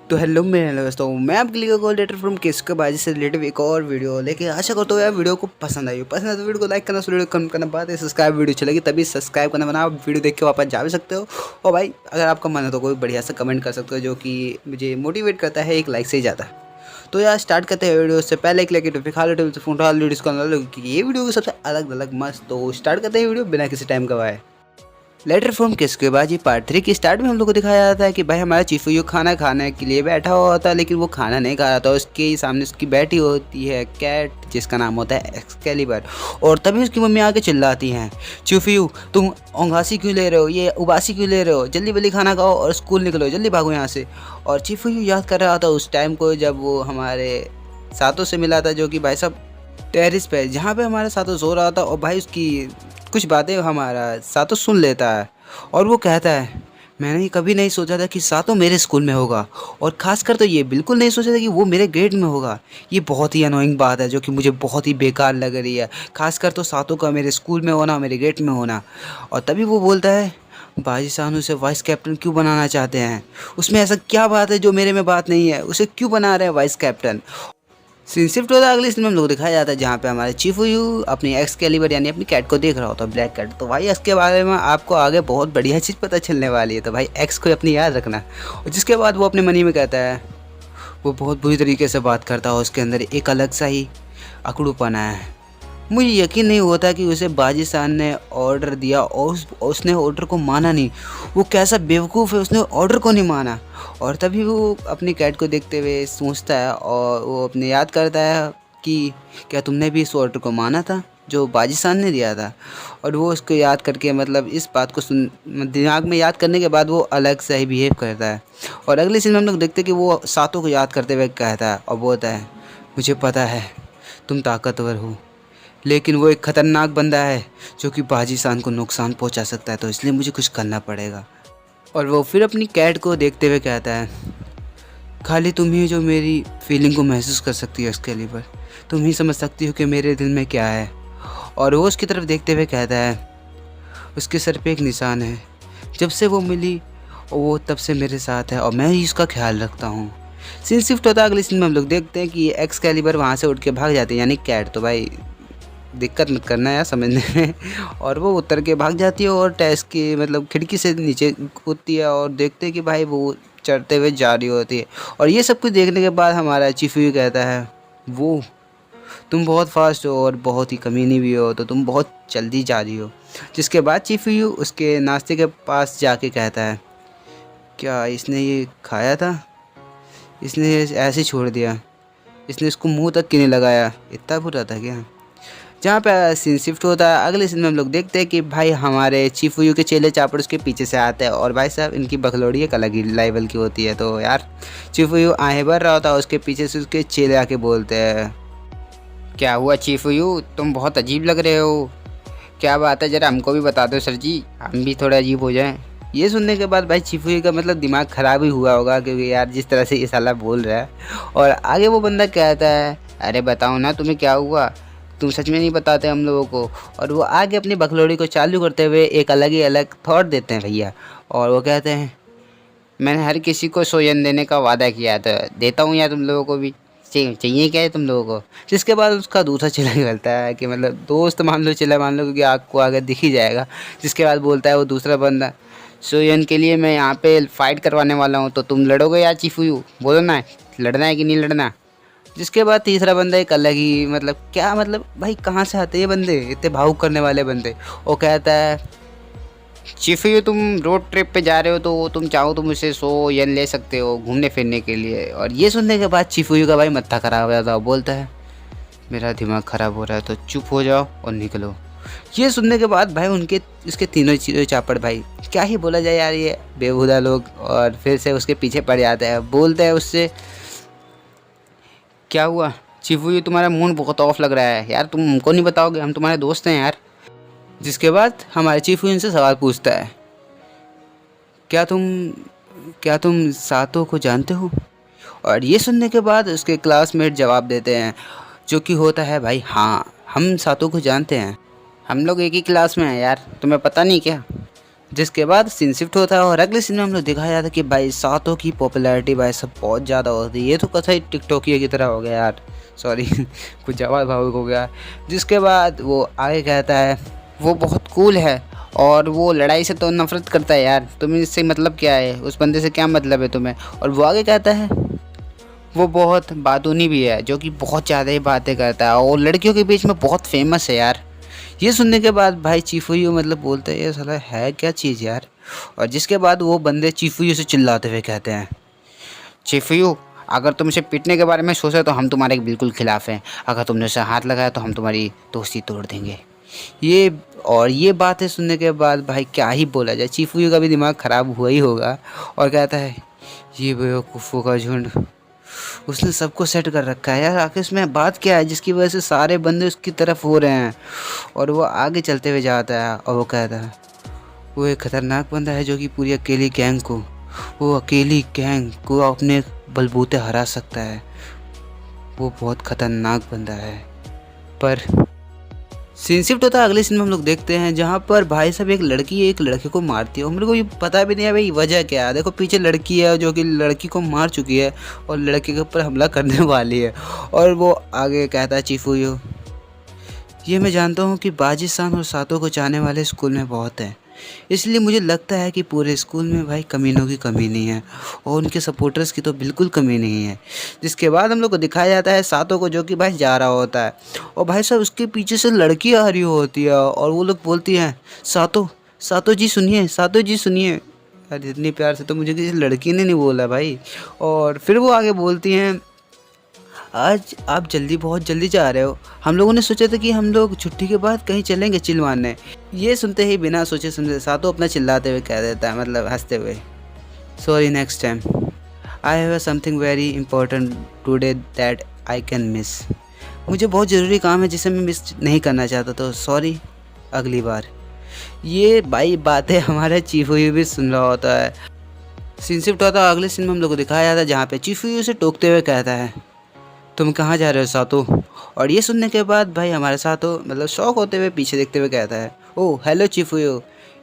तो हेलो मेरे दोस्तों, मैं आपके लिए कोऑर्डिनेटर फ्रॉम किसके बाजी से रिलेटिव एक और वीडियो लेके आशा करता हूँ यार वीडियो को पसंद आई हो। पसंद है तो वीडियो को लाइक करना, वीडियो कमेंट करना, बात है सब्सक्राइब वीडियो चलेगी तभी सब्सक्राइब करना बना। आप वीडियो देख के वापस जा भी सकते हो और भाई अगर आपका मन है तो कोई बढ़िया सा कमेंट कर सकते हो जो कि मुझे मोटिवेट करता है, एक लाइक से ही जाता है। तो यार स्टार्ट करते हैं वीडियो से पहले एक लाइक फोन ये वीडियो की सबसे अलग अलग मस्त। तो स्टार्ट करते हैं वीडियो बिना किसी टाइम गवाए। लेटर फ्रॉम किसकेबाजी पार्ट 3 की स्टार्ट में हम लोग को दिखाया जाता है कि भाई हमारा चीफू खाना खाने के लिए बैठा हुआ होता है, लेकिन वो खाना नहीं खा रहा था। उसके सामने उसकी बैठी होती है कैट जिसका नाम होता है एक्सकेलिबर, और तभी उसकी मम्मी आके चिल्लाती हैं, चीफू तुम ओंघासी क्यों ले रहे हो, ये उबासी क्यों ले रहे हो, जल्दी जल्दी खाना खाओ और स्कूल निकलो, जल्दी भागो यहाँ से। और चीफू याद कर रहा था उस टाइम को जब वो हमारे सातों से मिला था, जो कि भाई साहब टेरिस पे जहाँ पे हमारा सातों सो रहा था, और भाई उसकी कुछ बातें हमारा सातों सुन लेता है और वो कहता है, मैंने कभी नहीं सोचा था कि सातों मेरे स्कूल में होगा, और ख़ासकर तो ये बिल्कुल नहीं सोचा था कि वो मेरे ग्रेड में होगा। ये बहुत ही अनोइंग बात है जो कि मुझे बहुत ही बेकार लग रही है, खासकर तो सातों का मेरे स्कूल में होना, मेरे ग्रेड में होना। और तभी वो बोलता है, बाजी सानू से वाइस कैप्टन क्यों बनाना चाहते हैं, उसमें ऐसा क्या बात है जो मेरे में बात नहीं है, उसे क्यों बना रहे हैं वाइस कैप्टन। सीन शिफ्ट होता है अगले सीन में हम लोग दिखाया जाता है जहाँ पे हमारे चीफू अपनी एक्सकेलिबर यानी अपनी कैट को देख रहा होता है, ब्लैक कैट। तो भाई इसके बारे में आपको आगे बहुत बढ़िया चीज़ पता चलने वाली है, तो भाई एक्स को अपनी याद रखना। और जिसके बाद वो अपने मनी में कहता है, वो बहुत बुरी तरीके से बात करता है, उसके अंदर एक अलग सा ही अकड़ूपना है। मुझे यकीन नहीं होता कि उसे बाजी सान ने ऑर्डर दिया और उसने ऑर्डर को माना नहीं। वो कैसा बेवकूफ़ है, उसने ऑर्डर को नहीं माना। और तभी वो अपनी कैट को देखते हुए सोचता है और वो अपने याद करता है कि क्या तुमने भी इस ऑर्डर को माना था जो बाजी सान ने दिया था। और वो उसको याद करके मतलब इस बात को सुन दिमाग में याद करने के बाद वो अलग से ही बिहेव करता है। और अगले सीन में हम लोग देखते हैं कि वो सातों को याद करते हुए कहता है और बोलता है, मुझे पता है तुम ताकतवर हो, लेकिन वो एक ख़तरनाक बंदा है जो कि बाजी सान को नुकसान पहुंचा सकता है, तो इसलिए मुझे कुछ करना पड़ेगा। और वो फिर अपनी कैट को देखते हुए कहता है, खाली तुम ही जो मेरी फीलिंग को महसूस कर सकती हो एक्सकेलिबर, तुम ही समझ सकती हो कि मेरे दिल में क्या है। और वो उसकी तरफ देखते हुए कहता है, उसके सर पे एक निशान है, जब से वो मिली वो तब से मेरे साथ है और मैं ही उसका ख्याल रखता हूँ। सीन शिफ्ट होता है अगले सीन में हम लोग देखते हैं कि एक्सकेलिबर वहाँ से उठ के भाग जाते हैं, यानी कैट। तो भाई दिक्कत मत करना यार समझने में। और वो उतर के भाग जाती है और टेस्ट की मतलब खिड़की से नीचे कूदती है और देखते हैं कि भाई वो चढ़ते हुए जा रही होती है। और ये सब कुछ देखने के बाद हमारा चीफू कहता है, वो तुम बहुत फास्ट हो और बहुत ही कमीनी भी हो, तो तुम बहुत जल्दी जा रही हो। जिसके बाद चीफू उसके नाश्ते के पास जाके कहता है, क्या इसने ये खाया था, इसने ऐसे छोड़ दिया, इसने इसको मुंह तक क्यों नहीं लगाया, इतना बुरा था क्या। जहाँ पे सीन शिफ्ट होता है अगले सीन में हम लोग देखते हैं कि भाई हमारे चीफू के चेले चापड़ उसके पीछे से आते हैं, और भाई साहब इनकी बखलौड़ी एक अलग ही लेवल की होती है। तो यार चीफू आहें भर रहा होता है, उसके पीछे से उसके चेले आके बोलते हैं, क्या हुआ चीफू, तुम बहुत अजीब लग रहे हो, क्या बात है, ज़रा हमको भी बता दो सर जी, हम भी थोड़ा अजीब हो जाएं। ये सुनने के बाद भाई चीफू का मतलब दिमाग ख़राब ही हुआ होगा, क्योंकि यार जिस तरह से ये साला बोल रहा है। और आगे वो बंदा कहता है, अरे बताओ ना तुम्हें क्या हुआ, तुम सच में नहीं बताते हम लोगों को। और वो आगे अपनी बखलौड़ी को चालू करते हुए एक अलग ही अलग थॉट देते हैं भैया, और वो कहते हैं, मैंने हर किसी को सोजन देने का वादा किया था, देता हूँ यार तुम लोगों को भी, चाहिए क्या है तुम लोगों को। जिसके बाद उसका दूसरा चिल्ला निकलता है कि मतलब दोस्त मान लो, चिल्ला मान लो, क्योंकि आपको आगे दिख ही जाएगा। जिसके बाद बोलता है वो दूसरा बंदा, सोजन के लिए मैं यहाँ पे फाइट करवाने वाला हूँ, तो तुम लड़ोगे यार चीफू, बोलो ना लड़ना है कि नहीं लड़ना। जिसके बाद तीसरा बंदा एक अलग ही मतलब क्या मतलब भाई कहाँ से आते हैं बंदे इतने भावुक करने वाले बंदे। वो कहता है, चीफू तुम रोड ट्रिप पे जा रहे हो, तो तुम चाहो तो मुझसे 100 येन ले सकते हो घूमने फिरने के लिए। और ये सुनने के बाद चीफू का भाई मत्था खराब हो जाता है, बोलता है, मेरा दिमाग ख़राब हो रहा है तो चुप हो जाओ और निकलो। ये सुनने के बाद भाई उनके इसके तीनों चीज़ों चापड़ भाई क्या ही बोला जाए यार, ये बेहुदा लोग। और फिर से उसके पीछे पड़ जाते हैं, बोलते हैं उससे, क्या हुआ चीफू, तुम्हारा मूड बहुत ऑफ लग रहा है यार, तुम हमको नहीं बताओगे, हम तुम्हारे दोस्त हैं यार। जिसके बाद हमारे चीफू इनसे सवाल पूछता है, क्या तुम क्या तुम सातों को जानते हो। और ये सुनने के बाद उसके क्लासमेट जवाब देते हैं, जो कि होता है, भाई हाँ हम सातों को जानते हैं, हम लोग एक ही क्लास में हैं यार, तुम्हें पता नहीं क्या। जिसके बाद सीन शिफ्ट होता है और अगले सीन में हम लोग दिखाया जाता है कि भाई सातों की पॉपुलैरिटी भाई सब बहुत ज़्यादा होती है। ये तो कथा ही टिकटॉकिया की तरह हो गया यार, सॉरी कुछ ज़्यादा भावुक हो गया। जिसके बाद वो आगे कहता है वो बहुत कूल है और वो लड़ाई से तो नफरत करता है यार, तुम्हें इससे मतलब क्या है, उस बंदे से क्या मतलब है तुम्हें। और वो आगे कहता है वो बहुत बातूनी भी है, जो कि बहुत ज़्यादा ही बातें करता है और लड़कियों के बीच में बहुत फेमस है यार। ये सुनने के बाद भाई चीफूयू मतलब बोलते हैं ये साला है क्या चीज़ यार। और जिसके बाद वो बंदे चीफूयू से चिल्लाते हुए कहते हैं चीफूयू अगर तुम इसे पीटने के बारे में सोचे तो हम तुम्हारे बिल्कुल खिलाफ हैं, अगर तुमने उसे हाथ लगाया तो हम तुम्हारी दोस्ती तोड़ देंगे। ये बातें सुनने के बाद भाई क्या ही बोला जाए, चीफूयू का भी दिमाग ख़राब हुआ ही होगा और कहता है ये बेवकूफ़ों का झुंड, उसने सबको सेट कर रखा है यार, आखिर इसमें बात क्या है जिसकी वजह से सारे बंदे उसकी तरफ हो रहे हैं। और वो आगे चलते हुए जाता है और वो कहता है वो एक खतरनाक बंदा है जो कि पूरी अकेली गैंग को अपने बलबूते हरा सकता है, वो बहुत खतरनाक बंदा है। पर सीन शिफ्ट होता है अगले सीन में हम लोग देखते हैं जहाँ पर भाई साहब एक लड़के को मारती है और मेरे को ये पता भी नहीं है भाई वजह क्या है। देखो पीछे लड़की है जो कि लड़की को मार चुकी है और लड़के के ऊपर हमला करने वाली है। और वो आगे कहता है चीफूयू ये मैं जानता हूँ कि बाजी-सान और सातों को चाहने वाले स्कूल में बहुत हैं, इसलिए मुझे लगता है कि पूरे स्कूल में भाई कमीनों की कमी नहीं है और उनके सपोर्टर्स की तो बिल्कुल कमी नहीं है। जिसके बाद हम लोग को दिखाया जाता है सातों को जो कि भाई जा रहा होता है और भाई साहब उसके पीछे से लड़की आ रही होती है और वो लोग बोलती हैं सातों जी सुनिए, सातों जी सुनिए। अरे इतनी प्यार से तो मुझे किसी लड़की ने नहीं बोला भाई। और फिर वो आगे बोलती हैं आज आप बहुत जल्दी जा रहे हो, हम लोगों ने सोचा था कि हम लोग छुट्टी के बाद कहीं चलेंगे चिल मारने। ये सुनते ही बिना सोचे समझे सातों अपना चिल्लाते हुए कह देता है, मतलब हंसते हुए sorry next time I have something very important today that I can miss. मुझे बहुत ज़रूरी काम है जिसे मैं मिस नहीं करना चाहता, तो सॉरी अगली बार। ये भाई बातें हमारे चीफूयू भी सुन रहा होता है। सीन शिफ्ट होता है अगले सीन में हम लोग को दिखाया जाता है जहाँ पे चीफूयू से टोकते हुए कहता है तुम कहाँ जा रहे हो सातों। और ये सुनने के बाद भाई हमारे सातों मतलब शौक होते हुए पीछे देखते हुए कहता है ओह हेलो चीफूयू,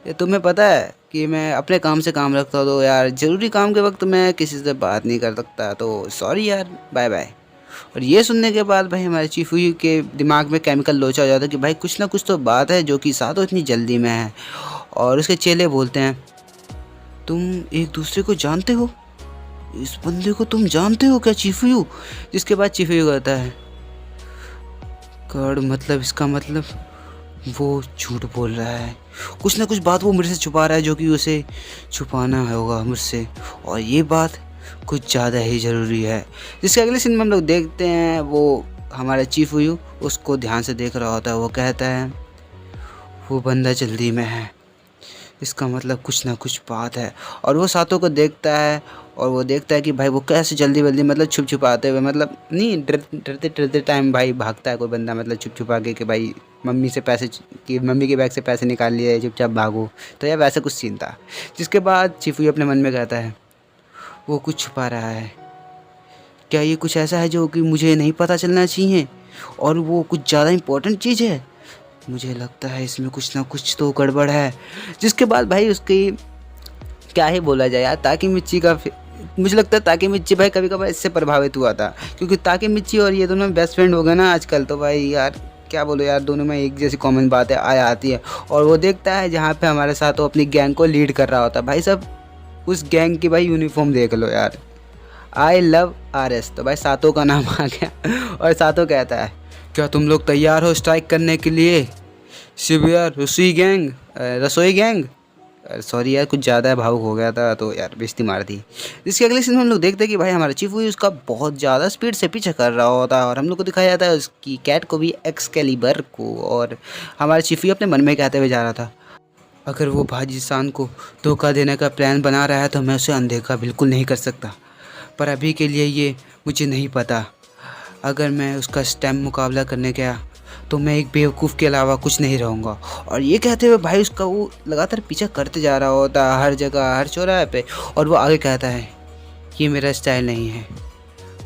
ये तुम्हें पता है कि मैं अपने काम से काम रखता हूँ, तो यार ज़रूरी काम के वक्त मैं किसी से बात नहीं कर सकता, तो सॉरी यार बाय बाय। और ये सुनने के बाद भाई हमारे चीफूयू के दिमाग में केमिकल लोचा हो जाता है कि भाई कुछ ना कुछ तो बात है जो कि सातों इतनी जल्दी में है। और उसके चेले बोलते हैं तुम एक दूसरे को जानते हो, इस बंदे को तुम जानते हो क्या चीफूयू। जिसके बाद चीफूयू कहता है गॉड मतलब इसका मतलब वो झूठ बोल रहा है, कुछ ना कुछ बात वो मेरे से छुपा रहा है जो कि उसे छुपाना होगा मुझसे, और ये बात कुछ ज़्यादा ही ज़रूरी है। जिसके अगले सीन में हम लोग देखते हैं वो हमारा चीफूयू उसको ध्यान से देख रहा होता है, वो कहता है वो बंदा जल्दी में है, इसका मतलब कुछ ना कुछ बात है। और वो सातों को देखता है और वो देखता है कि भाई वो कैसे जल्दी मतलब छुप छुपाते हुए, मतलब नहीं डरते टाइम भाई भागता है कोई बंदा, मतलब छुप छुपा के कि भाई मम्मी के बैग से पैसे निकाल लिए चुपचाप भागो, तो यार वैसा कुछ सीन था। जिसके बाद चीफूयू अपने मन में कहता है वो कुछ छुपा रहा है, क्या ये कुछ ऐसा है जो कि मुझे नहीं पता चलना चाहिए और वो कुछ ज़्यादा इम्पोर्टेंट चीज़ है, मुझे लगता है इसमें कुछ ना कुछ तो गड़बड़ है। जिसके बाद भाई उसकी क्या ही बोला जाए यार, ताकि मिर्ची का मुझे लगता है ताकि मिर्ची भाई कभी कभार इससे प्रभावित हुआ था, क्योंकि ताकि मिर्ची और ये दोनों बेस्ट फ्रेंड हो गए ना आजकल, तो भाई यार क्या बोलो यार, दोनों में एक जैसी कॉमन बातें आती है। और वो देखता है जहाँ पे हमारे साथ वो अपनी गैंग को लीड कर रहा होता है, भाई साहब उस गैंग की भाई यूनिफॉर्म देख लो यार, आई लव RS, तो भाई सातों का नाम आ गया। और सातों कहता है क्या तुम लोग तैयार हो स्ट्राइक करने के लिए शिबिया रसोई गैंग। सॉरी यार कुछ ज़्यादा भावुक हो गया था तो यार बेइज्जती मार दी। जिसके अगले सीन में हम लोग देखते हैं कि भाई हमारा चीफूयू उसका बहुत ज़्यादा स्पीड से पीछा कर रहा होता है और हम लोग को दिखाया जाता है उसकी कैट को भी एक्सकैलिबर को। और हमारा चीफूयू अपने मन में कहते हुए जा रहा था अगर वो बाजी-सान को धोखा देने का प्लान बना रहा है तो मैं उसे अनदेखा बिल्कुल नहीं कर सकता, पर अभी के लिए ये मुझे नहीं पता, अगर मैं उसका स्टैम्प मुकाबला करने गया तो मैं एक बेवकूफ़ के अलावा कुछ नहीं रहूँगा। और ये कहते हुए भाई उसका वो लगातार पीछा करते जा रहा होता है हर जगह हर चौराहे पे। और वो आगे कहता है ये मेरा स्टाइल नहीं है,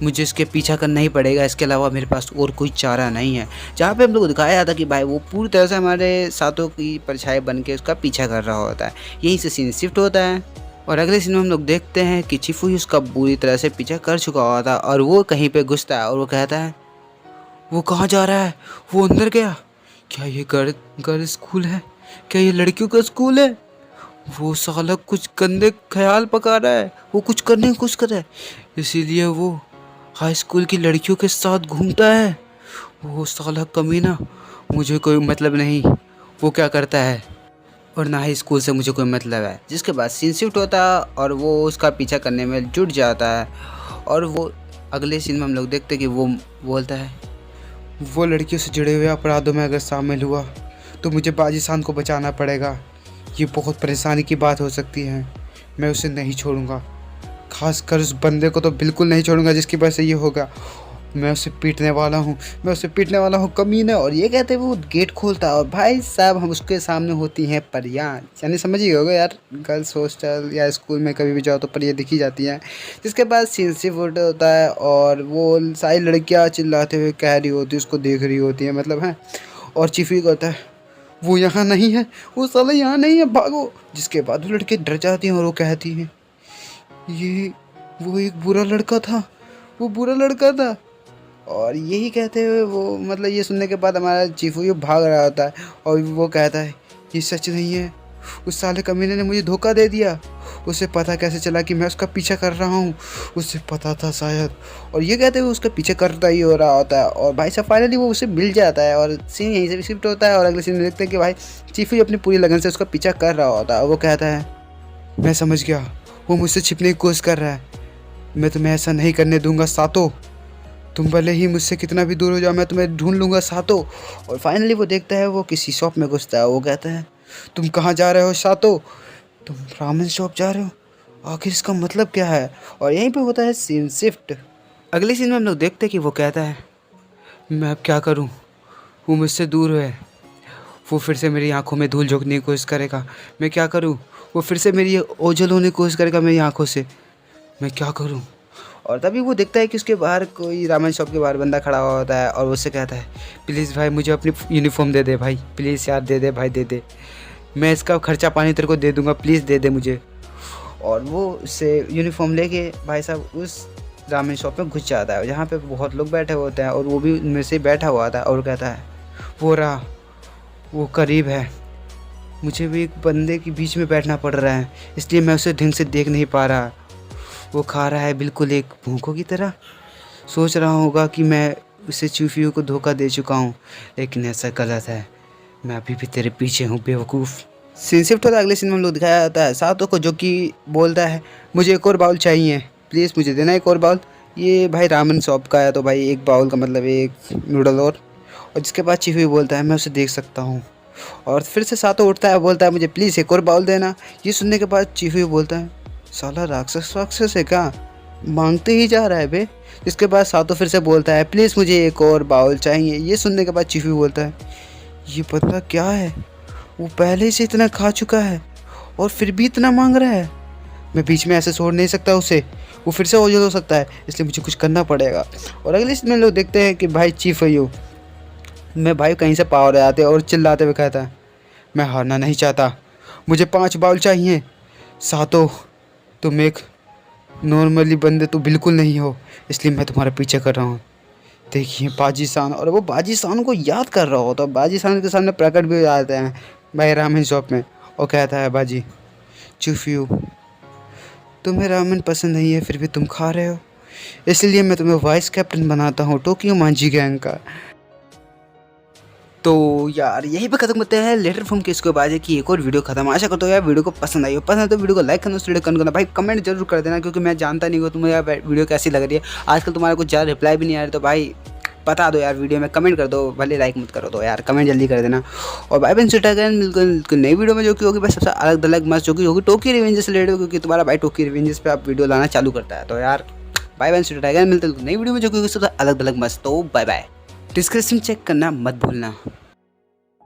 मुझे इसके पीछा करना ही पड़ेगा, इसके अलावा मेरे पास और कोई चारा नहीं है। जहाँ पे हम लोग को दिखाया जाता कि भाई वो पूरी तरह से हमारे साथों की परछाई बन के उसका पीछा कर रहा होता है। यहीं से सीन शिफ्ट होता है और अगले सीन में हम लोग देखते हैं कि चिफुई उसका पूरी तरह से पीछा कर चुका होता है और वो कहीं पे घुसता है और वो कहता है वो कहाँ जा रहा है, वो अंदर गया, क्या ये गर्ल स्कूल है, क्या ये लड़कियों का स्कूल है। वो साला कुछ गंदे ख्याल पका रहा है, वो कुछ करने की कोशिश कर रहा है, इसीलिए वो हाई स्कूल की लड़कियों के साथ घूमता है। वो साला कमीना, मुझे कोई मतलब नहीं वो क्या करता है और ना ही स्कूल से मुझे कोई मतलब है। जिसके बाद सीन शिफ्ट होता है और वो उसका पीछा करने में जुट जाता है और वो अगले सीन में हम लोग देखते हैं कि वो बोलता है वो लड़कियों से जुड़े हुए अपराधों में अगर शामिल हुआ तो मुझे बाजीसान को बचाना पड़ेगा। ये बहुत परेशानी की बात हो सकती है, मैं उसे नहीं छोड़ूंगा, खासकर उस बंदे को तो बिल्कुल नहीं छोड़ूंगा जिसकी वजह से ये होगा। मैं उसे पीटने वाला हूँ कमीने। और ये कहते हुए वो गेट खोलता है और भाई साहब हम उसके सामने होती हैं परियां, यानी समझ ही होगा यार, गर्ल्स हॉस्टल या स्कूल में कभी भी जाओ तो परियां दिखी जाती हैं। जिसके बाद सीन शिफ्ट होता है और वो सारी लड़कियाँ चिल्लाते हुए कह रही होती उसको देख रही होती हैं, मतलब है। और चिफी कहता है वो यहाँ नहीं है, वो साला यहाँ नहीं है, भागो। जिसके बाद वो लड़के डर जाती हैं और वो कहती हैं ये वो एक बुरा लड़का था, वो बुरा लड़का था। और यही कहते हुए वो मतलब ये सुनने के बाद हमारा चीफू भाग रहा होता है और वो कहता है ये सच नहीं है, उस साले कमीने ने मुझे धोखा दे दिया, उसे पता कैसे चला कि मैं उसका पीछा कर रहा हूँ, उसे पता था शायद। और ये कहते हुए उसका पीछे करता ही हो रहा होता है और भाई साहब फाइनली वो उसे मिल जाता है और सीन यहीं से भी शिफ्ट होता है। और अगले सीन में देखते हैं कि भाई चीफू अपनी पूरी लगन से उसका पीछा कर रहा होता है और वो कहता है मैं समझ गया, वो मुझसे छिपने की कोशिश कर रहा है, मैं तुम्हें ऐसा नहीं करने दूंगा सातो, तुम भले ही मुझसे कितना भी दूर हो जाओ मैं तुम्हें ढूंढ लूँगा सातो। और फाइनली वो देखता है वो किसी शॉप में घुसता है, वो कहता है तुम कहाँ जा रहे हो सातो, तुम रामेन शॉप जा रहे हो, आखिर इसका मतलब क्या है। और यहीं पे होता है सीन शिफ्ट। अगले सीन में हम लोग देखते हैं कि वो कहता है मैं अब क्या करूँ, वो मुझसे दूर है, वो फिर से मेरी आंखों में धूल झोंकने की कोशिश करेगा, मैं क्या करूँ, वो फिर से मेरी ओझल होने की कोशिश करेगा मेरी आंखों से, मैं क्या करूँ। और तभी वो देखता है कि उसके बाहर कोई रामेन शॉप के बाहर बंदा खड़ा हुआ होता है और उससे कहता है प्लीज़ भाई मुझे अपनी यूनिफॉर्म दे दे भाई, प्लीज़ यार दे दे भाई दे दे, मैं इसका खर्चा पानी तेरे को दे दूंगा, प्लीज़ दे दे मुझे। और वो उससे यूनिफॉर्म लेके भाई साहब उस रामेन शॉप में घुस जाता है जहाँ पे बहुत लोग बैठे होते हैं और वो भी उनमें से बैठा हुआ था और कहता है वो रहा, वो करीब है, मुझे भी एक बंदे के बीच में बैठना पड़ रहा है इसलिए मैं उसे ढंग से देख नहीं पा रहा, वो खा रहा है बिल्कुल एक भूखों की तरह, सोच रहा होगा कि मैं उसे चूफियों को धोखा दे चुका हूँ, लेकिन ऐसा गलत है, मैं अभी भी तेरे पीछे हूँ बेवकूफ़। सीन शिफ्ट होता है, अगले सीन में हम लोग दिखाया जाता है सातों को जो कि बोलता है मुझे एक और बाउल चाहिए, प्लीज़ मुझे देना एक और बाउल। ये भाई रामेन शॉप का है तो भाई एक बाउल का मतलब एक नूडल और जिसके बाद चीफी बोलता है मैं उसे देख सकता हूँ। और फिर से सातों उठता है बोलता है मुझे प्लीज़ एक और बाउल देना। ये सुनने के बाद चीफी बोलता है साला राक्षस है क्या, मांगते ही जा रहा है बे। इसके बाद सातों फिर से बोलता है प्लीज़ मुझे एक और बाउल चाहिए। ये सुनने के बाद चीफी बोलता है ये पता क्या है, वो पहले से इतना खा चुका है और फिर भी इतना मांग रहा है, मैं बीच में ऐसे छोड़ नहीं सकता उसे, वो फिर से ओझल हो सकता है, इसलिए मुझे कुछ करना पड़ेगा। और अगले इसमें लोग देखते हैं कि भाई चीफू मैं भाई कहीं से पावर आते और चिल्लाते हुए कहता है मैं हारना नहीं चाहता, मुझे 5 बाउल चाहिए। सातों तुम एक नॉर्मली बंदे तो बिल्कुल नहीं हो, इसलिए मैं तुम्हारा पीछे कर रहा हूँ। देखिए बाजीसान, और वो बाजीसान को याद कर रहा होता है, बाजीसान के सामने प्रकट भी हो जाते हैं भाई रामेन शॉप में और कहता है बाजी चूफियो तुम्हें रामेन पसंद नहीं है फिर भी तुम खा रहे हो, इसलिए मैं तुम्हें वाइस कैप्टन बनाता हूँ टोक्यो मांझी गैंग का। तो यार यहीं पे खत्म करते हैं लेटर फ्रॉम किसको बाजे की एक और वीडियो खत्म। आशा करता हूँ यार वीडियो को पसंद आई हो, पसंद तो वीडियो को लाइक करना, उस वीडियो करना भाई कमेंट जरूर कर देना, क्योंकि मैं जानता नहीं हूँ तुम्हें यार वीडियो कैसी लग रही है। आजकल तुम्हारा कुछ ज़्यादा रिप्लाई भी नहीं आ रहा, तो भाई बता दो यार वीडियो में, कमेंट कर दो, भले लाइक मत करो तो यार कमेंट जल्दी कर देना। और भाई बहन मिलकर नई वीडियो में जो कि होगी भाई सबसे अलग अलग मस्त जो कि होगी टोक्यो रिवेंजेस से रिलेटेड, क्योंकि तुम्हारा भाई टोक्यो रिवेंजेस पे आप वीडियो लाना चालू करता है। तो यार भाई बहन मिलते नई वीडियो में जो कि सबसे अलग अलग मस्त। तो बाय बाय, डिस्क्रिप्शन चेक करना मत भूलना।